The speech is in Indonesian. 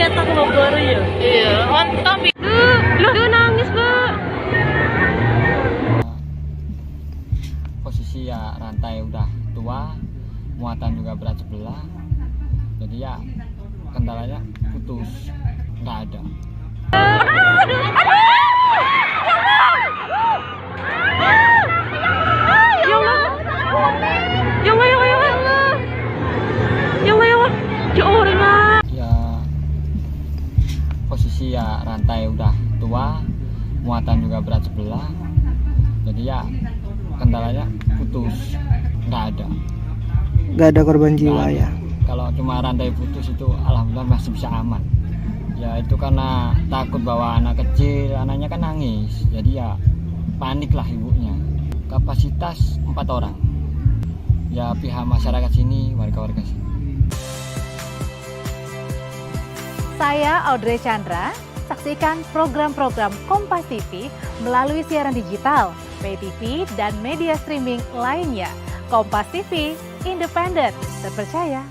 ternyata aku baru ya. Iya, tapi Lu nangis, Bu. Posisi ya rantai udah tua, muatan juga berat sebelah, jadi ya kendalanya putus, nggak ada. Ya posisi ya rantai udah tua, muatan juga berat sebelah, jadi ya kendalanya putus, nggak ada. Nggak ada korban jiwa Nggak ada. ya. Kalau cuma rantai putus itu alhamdulillah masih bisa aman. Ya itu karena takut bawa anak kecil, anaknya kan nangis, jadi ya panik lah ibunya. Kapasitas 4 orang. Ya pihak masyarakat sini, warga-warga sini. Saya Audrey Chandra, saksikan program-program Kompas TV melalui siaran digital, pay TV, dan media streaming lainnya. Kompas TV, independen, terpercaya.